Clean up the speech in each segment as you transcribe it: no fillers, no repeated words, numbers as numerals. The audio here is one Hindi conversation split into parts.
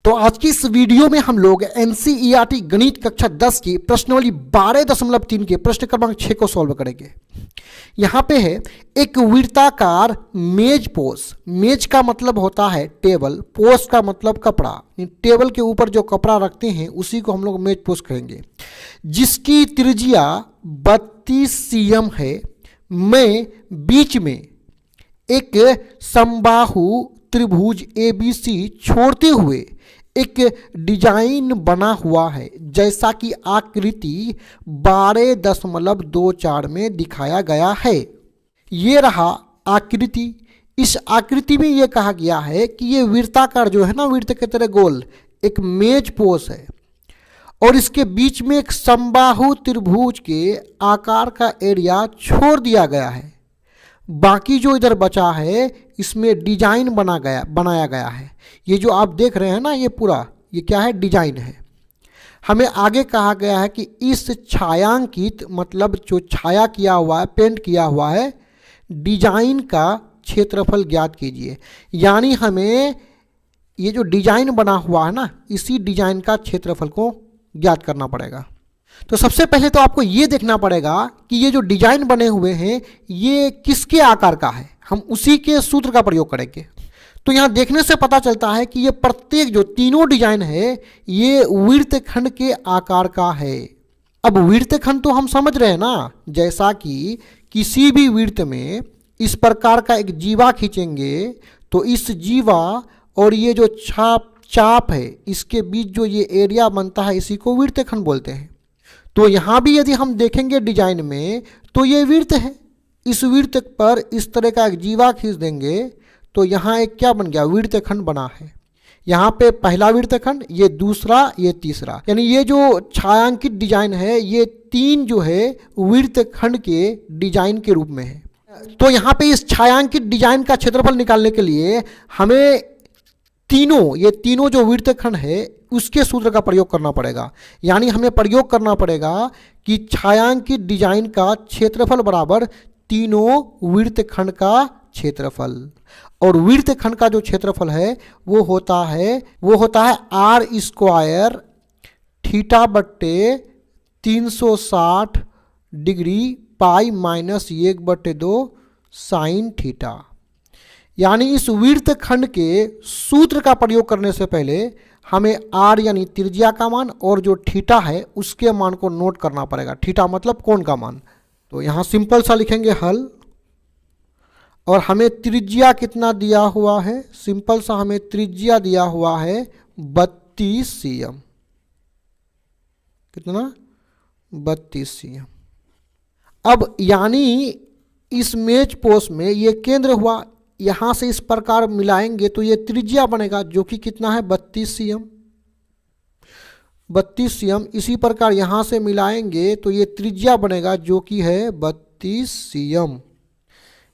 तो आज की इस वीडियो में हम लोग एनसीईआरटी गणित कक्षा 10 की प्रश्नावली 12.3 के प्रश्न क्रमांक 6 को सॉल्व करेंगे। यहाँ पे है एक वृत्ताकार मेज पोस। मेज का मतलब होता है टेबल, पोस का मतलब कपड़ा। टेबल के ऊपर जो कपड़ा रखते हैं उसी को हम लोग मेज पोस कहेंगे, जिसकी त्रिज्या 32 cm है। मैं बीच में एक समबाहु त्रिभुज ABC छोड़ते हुए एक डिजाइन बना हुआ है, जैसा कि आकृति 12.24 में दिखाया गया है। ये रहा आकृति। इस आकृति में ये कहा गया है कि ये वृत्ताकार जो है ना, वृत्त के तरह गोल एक मेज पोस है और इसके बीच में एक समबाहु त्रिभुज के आकार का एरिया छोड़ दिया गया है। बाकी जो इधर बचा है इसमें डिजाइन बनाया गया है। ये जो आप देख रहे हैं ना, ये पूरा ये क्या है, डिजाइन है। हमें आगे कहा गया है कि इस छायांकित मतलब जो छाया किया हुआ है, पेंट किया हुआ है, डिजाइन का क्षेत्रफल ज्ञात कीजिए। यानी हमें ये जो डिजाइन बना हुआ है ना, इसी डिजाइन का क्षेत्रफल को ज्ञात करना पड़ेगा। तो सबसे पहले तो आपको ये देखना पड़ेगा कि ये जो डिजाइन बने हुए हैं ये किसके आकार का है, हम उसी के सूत्र का प्रयोग करेंगे। तो यहाँ देखने से पता चलता है कि ये प्रत्येक जो तीनों डिजाइन है ये वृत्तखंड के आकार का है। अब वृत्तखंड तो हम समझ रहे हैं ना, जैसा कि किसी भी वृत्त में इस प्रकार का एक जीवा खींचेंगे तो इस जीवा और ये जो चाप है इसके बीच जो ये एरिया बनता है इसी को वृत्तखंड बोलते हैं। तो यहाँ भी यदि हम देखेंगे डिजाइन में तो ये वृत्त है, इस वृत्त पर इस तरह का एक जीवा खींच देंगे तो यहाँ एक क्या बन गया, वृत्तखंड बना है। यहाँ पे पहला वृत्तखंड, ये दूसरा, ये तीसरा, यानी ये जो छायांकित डिजाइन है ये तीन जो है वृत्तखंड के डिजाइन के रूप में है। तो यहाँ पे इस छायांकित डिजाइन का क्षेत्रफल निकालने के लिए हमें ये तीनों जो वृत्तखंड है उसके सूत्र का प्रयोग करना पड़ेगा। यानी हमें प्रयोग करना पड़ेगा कि छायांकित डिजाइन का क्षेत्रफल बराबर तीनों वृत्तखंड का क्षेत्रफल। और वृत्तखंड का जो क्षेत्रफल है वो होता है r² थीटा बट्टे 360 degree pi minus 1/2 sine theta. यानी इस वृत्तखंड के सूत्र का प्रयोग करने से पहले हमें r यानी त्रिज्या का मान और जो थीटा है उसके मान को नोट करना पड़ेगा। थीटा मतलब कोण का मान। तो यहाँ सिंपल सा लिखेंगे हल, और हमें त्रिज्या कितना दिया हुआ है, सिंपल सा हमें त्रिज्या दिया हुआ है 32 cm। कितना, 32 cm। अब यानी इस मेज पोस में ये केंद्र हुआ, यहाँ से इस प्रकार मिलाएंगे तो ये त्रिज्या बनेगा जो कि कितना है 32 cm। 32 cm। इसी प्रकार यहाँ से मिलाएंगे तो ये त्रिज्या बनेगा जो कि है 32 cm।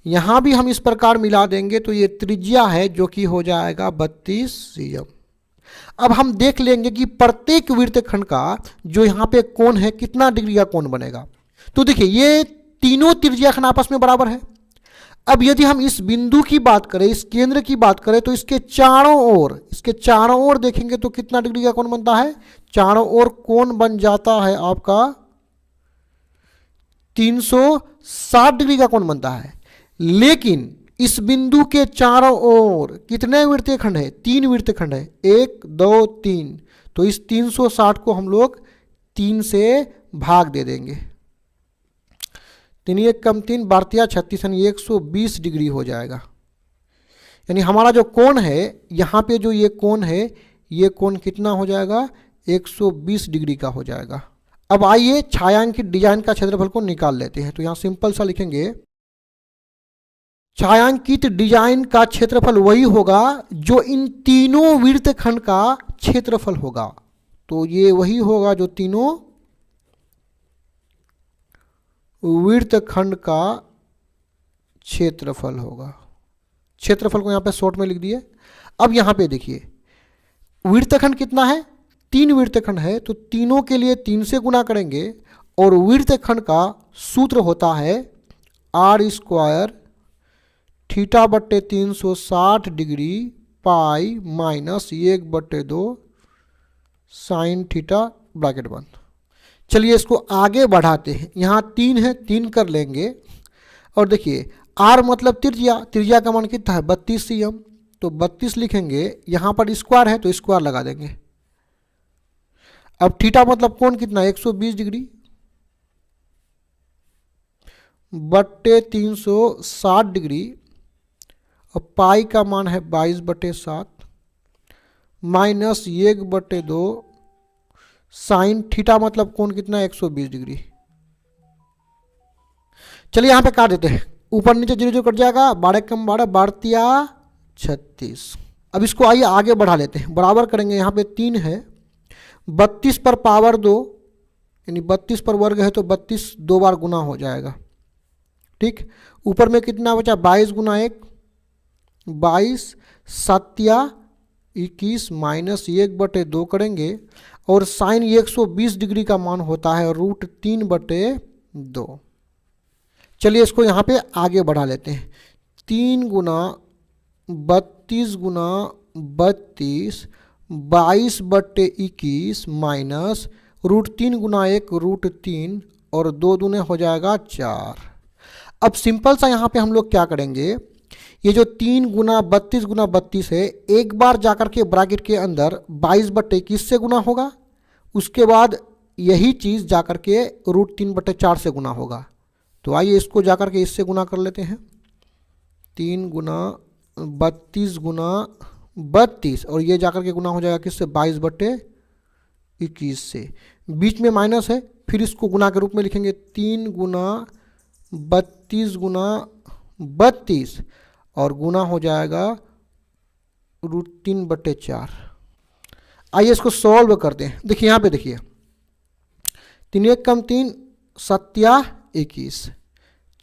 यहाँ भी हम इस प्रकार मिला देंगे तो ये त्रिज्या है जो कि हो जाएगा 32 cm। अब हम देख लेंगे कि प्रत्येक वृत्तखंड का जो यहाँ पे कोण है कितना डिग्री का कोण बनेगा। तो देखिए ये तीनों त्रिज्याखंड आपस में बराबर है। अब यदि हम इस बिंदु की बात करें, इस केंद्र की बात करें, तो इसके चारों ओर देखेंगे तो कितना डिग्री का कोण बनता है, चारों ओर कोण बन जाता है आपका 360 डिग्री का कोण बनता है। लेकिन इस बिंदु के चारों ओर कितने वृत्तखंड है, 3 वृत्तखंड है, 1 2 3। तो इस 360 को हम लोग 3 से भाग दे देंगे। 3 1 कम 3 12 36 यानी 120 डिग्री हो जाएगा। यानी हमारा जो कोण है यहाँ पे जो ये कोण है ये कोण कितना हो जाएगा, 120 डिग्री का हो जाएगा। अब आइए छायांकित डिजाइन का क्षेत्रफल को निकाल लेते हैं। तो यहाँ सिंपल सा लिखेंगे छायांकित डिजाइन का क्षेत्रफल वही होगा जो इन तीनों वृत्तखंड का क्षेत्रफल होगा। तो ये वही होगा जो तीनों वृत्तखंड का क्षेत्रफल होगा। क्षेत्रफल को यहाँ पे शॉर्ट में लिख दिए। अब यहाँ पे देखिए वृत्तखंड कितना है, 3 वृत्तखंड है, तो तीनों के लिए 3 से गुना करेंगे और वृत्तखंड का सूत्र होता है r² थीटा बट्टे 360 degree pi minus 1/2 sine theta bracket बंद। चलिए इसको आगे बढ़ाते हैं, यहाँ 3 है, 3 कर लेंगे। और देखिए आर मतलब त्रिज्या, त्रिज्या का मान कितना है 32 cm, तो 32 लिखेंगे, यहाँ पर स्क्वायर है तो स्क्वायर लगा देंगे। अब थीटा मतलब कोण कितना है 120 डिग्री बट्टे 360 डिग्री, और पाई का मान है 22/7 माइनस 1/2 साइन थीटा मतलब कोण कितना है 120 डिग्री। चलिए यहाँ पे काट देते हैं, ऊपर नीचे 0 0 कट जाएगा, 12 कम 12 12 36। अब इसको आइए आगे बढ़ा लेते हैं, बराबर करेंगे, यहाँ पे 3 है, 32 पर पावर 2 यानी 32 पर वर्ग है तो 32 2 बार गुना हो जाएगा। ठीक, ऊपर में कितना बचा 22 गुना 1 22 7 21 माइनस 1/2 करेंगे, और साइन 120 डिग्री का मान होता है √3/2। चलिए इसको यहाँ पे आगे बढ़ा लेते हैं, 3 गुना 32 गुना 32 22/21 माइनस √3 गुना 1 √3 और 2 दूने हो जाएगा 4। अब सिंपल सा यहाँ पे हम लोग क्या करेंगे, ये जो 3 गुना 32 गुना 32 है, एक बार जाकर के ब्रैकेट के अंदर 22/21 से गुना होगा, उसके बाद यही चीज़ जाकर के √3/4 से गुना होगा। तो आइए इसको जाकर के इससे गुना कर लेते हैं, 3 गुना 32 गुना 32 और ये जाकर के गुना हो जाएगा किससे 22/21 से, बीच में माइनस है, फिर इसको गुना के रूप में लिखेंगे 3 गुना 32 गुना 32 और गुना हो जाएगा √3/4। आइए इसको सॉल्व करते हैं। देखिए यहाँ पे देखिए 3 1 कम 3 7 21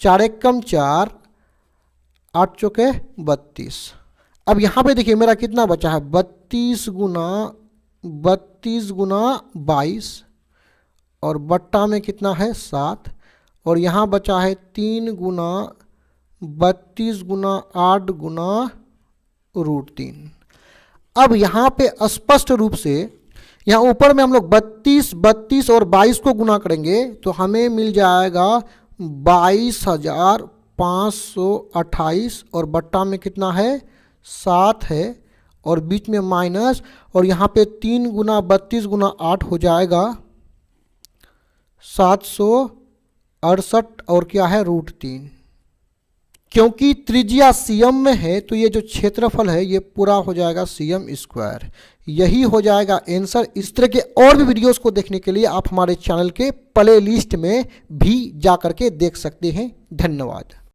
4 1 कम 4 8 चौके 32। अब यहाँ पे देखिए मेरा कितना बचा है 32 गुना 22 और बट्टा में कितना है 7, और यहाँ बचा है 3 गुना 32 गुना 8 गुना √3। अब यहाँ पे स्पष्ट रूप से यहाँ ऊपर में हम लोग 32 32 और 22 को गुना करेंगे तो हमें मिल जाएगा 22,528 और बट्टा में कितना है 7 है और बीच में माइनस, और यहाँ पे 3 गुना 32 गुना 8 हो जाएगा 768 और क्या है √3। क्योंकि त्रिज्या सीएम में है तो ये जो क्षेत्रफल है ये पूरा हो जाएगा cm²। यही हो जाएगा आंसर। इस तरह के और भी वीडियोस को देखने के लिए आप हमारे चैनल के प्ले लिस्ट में भी जा करके देख सकते हैं। धन्यवाद।